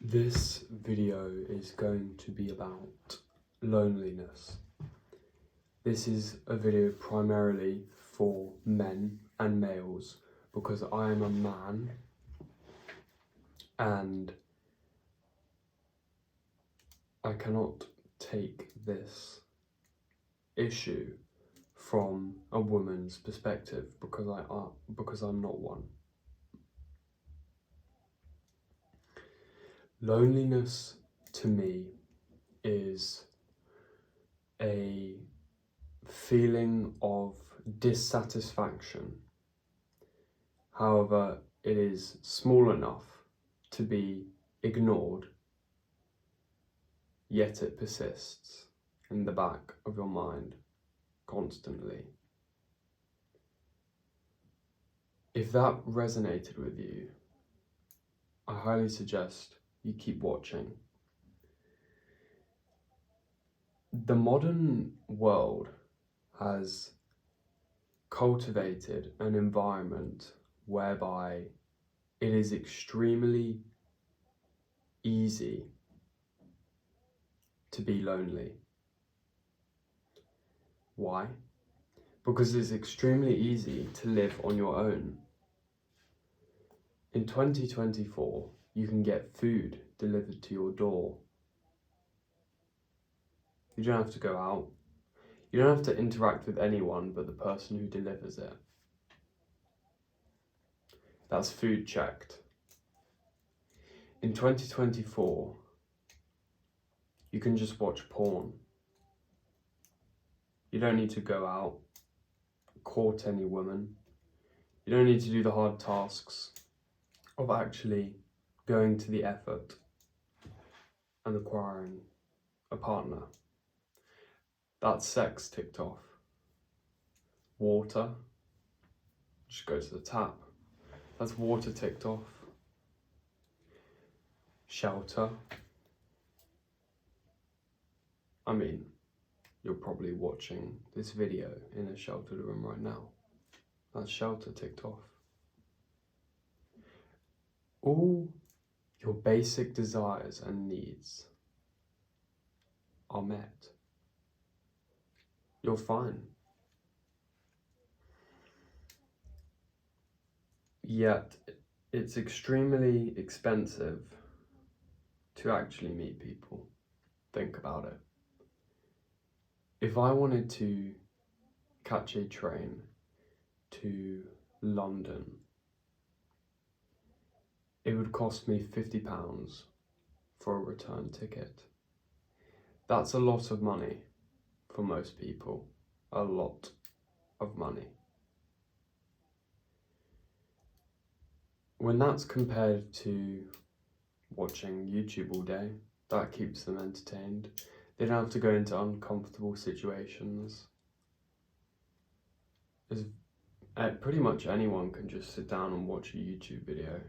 This video is going to be about loneliness. This is a video primarily for men and males because I am a man and I cannot take this issue from a woman's perspective because I'm not one. Loneliness to me is a feeling of dissatisfaction. However, it is small enough to be ignored, yet it persists in the back of your mind constantly. If that resonated with you, I highly suggest you keep watching. The modern world has cultivated an environment whereby it is extremely easy to be lonely. Why? Because it's extremely easy to live on your own. In 2024, you can get food delivered to your door. You don't have to go out. You don't have to interact with anyone but the person who delivers it. That's food checked. In 2024, you can just watch porn. You don't need to go out, court any woman. You don't need to do the hard tasks of actually going to the effort and acquiring a partner. That's sex ticked off. Water, just go to the tap. That's water ticked off. Shelter. I mean, you're probably watching this video in a sheltered room right now. That's shelter ticked off. All your basic desires and needs are met. You're fine. Yet, it's extremely expensive to actually meet people. Think about it. If I wanted to catch a train to London, it would cost me £50 for a return ticket. That's a lot of money for most people. A lot of money. When that's compared to watching YouTube all day, that keeps them entertained. They don't have to go into uncomfortable situations. Pretty much anyone can just sit down and watch a YouTube video.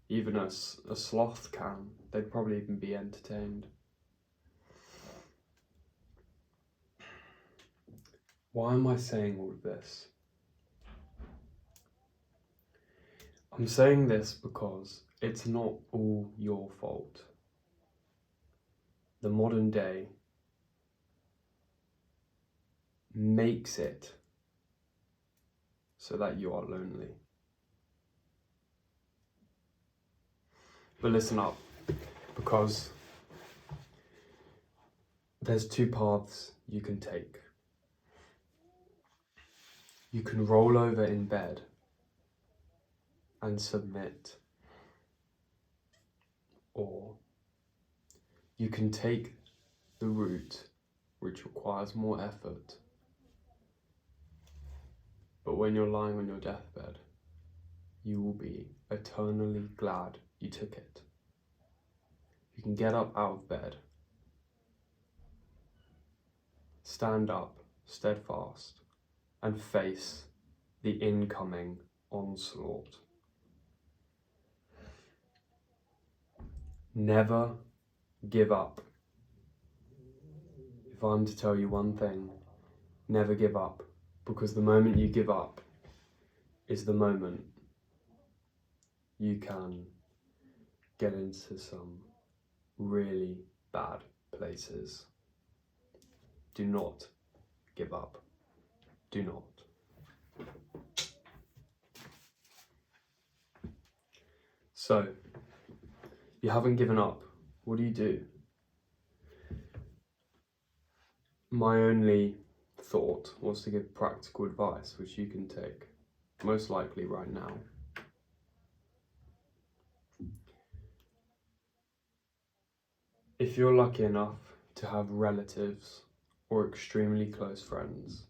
Even a sloth can. They'd probably even be entertained. Why am I saying all of this? I'm saying this because it's not all your fault. The modern day makes it so that you are lonely. But listen up, because there's two paths you can take. You can roll over in bed and submit, or you can take the route which requires more effort, but when you're lying on your deathbed, you will be eternally glad you took it. You can get up out of bed, stand up steadfast, and face the incoming onslaught. Never give up. If I'm to tell you one thing, never give up, because the moment you give up is the moment you can get into some really bad places. Do not give up. Do not. So, you haven't given up. What do? My only thought was to give practical advice, which you can take, most likely right now. If you're lucky enough to have relatives or extremely close friends,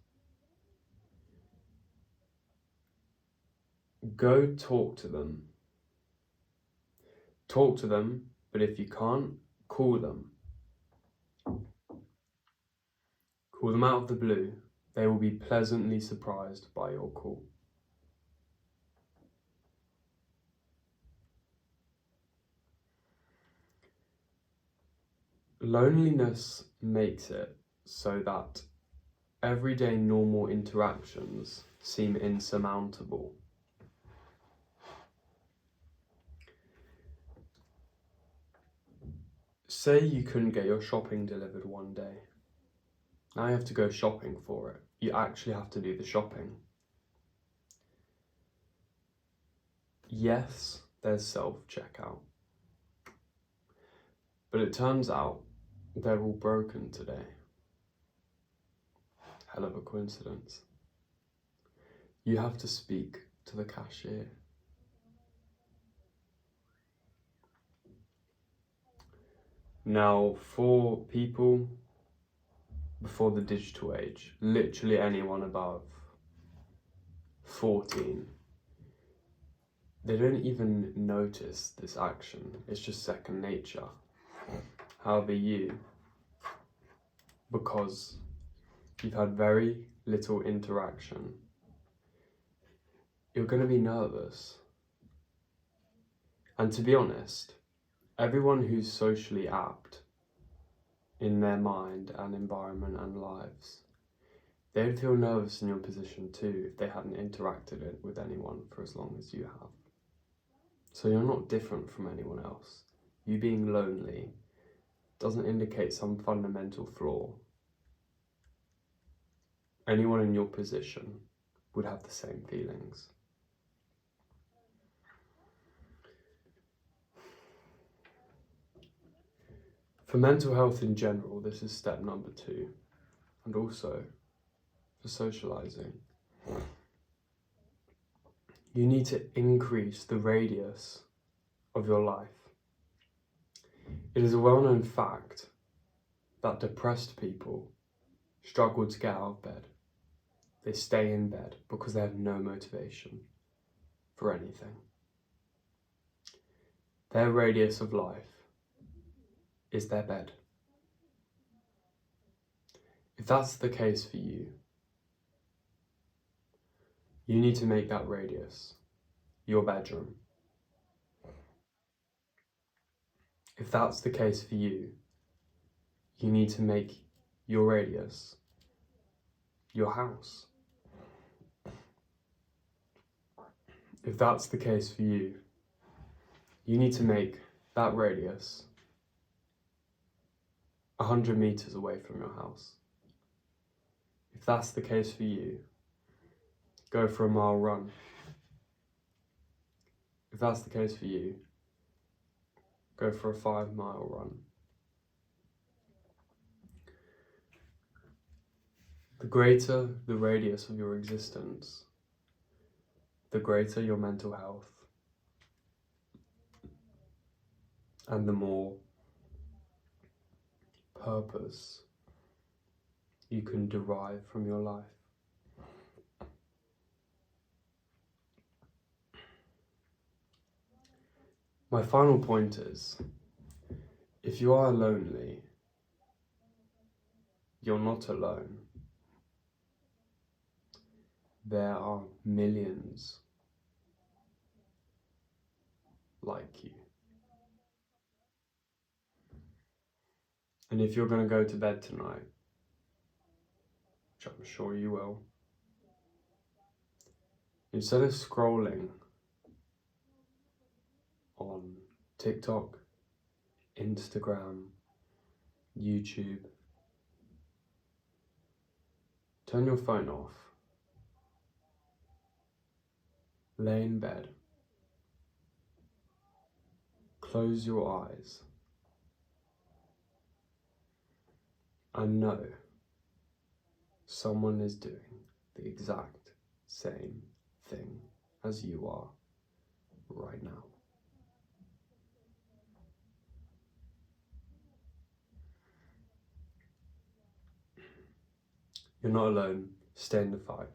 go talk to them. Talk to them, but if you can't, call them. Call them out of the blue. They will be pleasantly surprised by your call. Loneliness makes it so that everyday normal interactions seem insurmountable. Say you couldn't get your shopping delivered one day. Now you have to go shopping for it. You actually have to do the shopping. Yes, there's self-checkout. But it turns out they're all broken today. Hell of a coincidence. You have to speak to the cashier. Now, for people before the digital age, literally anyone above 14, they don't even notice this action. It's just second nature. However, you, because you've had very little interaction, you're going to be nervous. And to be honest, everyone who's socially apt in their mind and environment and lives, they would feel nervous in your position too if they hadn't interacted with anyone for as long as you have. So you're not different from anyone else. You being lonely doesn't indicate some fundamental flaw. Anyone in your position would have the same feelings. For mental health in general, this is step number 2, and also for socializing. You need to increase the radius of your life. It is a well-known fact that depressed people struggle to get out of bed. They stay in bed because they have no motivation for anything. Their radius of life is their bed. If that's the case for you, you need to make that radius your bedroom. If that's the case for you, you need to make your radius your house. If that's the case for you, you need to make that radius 100 meters away from your house. If that's the case for you, go for a mile run. If that's the case for you, go for a 5-mile run. The greater the radius of your existence, the greater your mental health, and the more purpose you can derive from your life. My final point is, if you are lonely, you're not alone. There are millions like you. And if you're going to go to bed tonight, which I'm sure you will, instead of scrolling on TikTok, Instagram, YouTube. Turn your phone off. Lay in bed. Close your eyes. And know someone is doing the exact same thing as you are right now. You're not alone. Stay in the fight.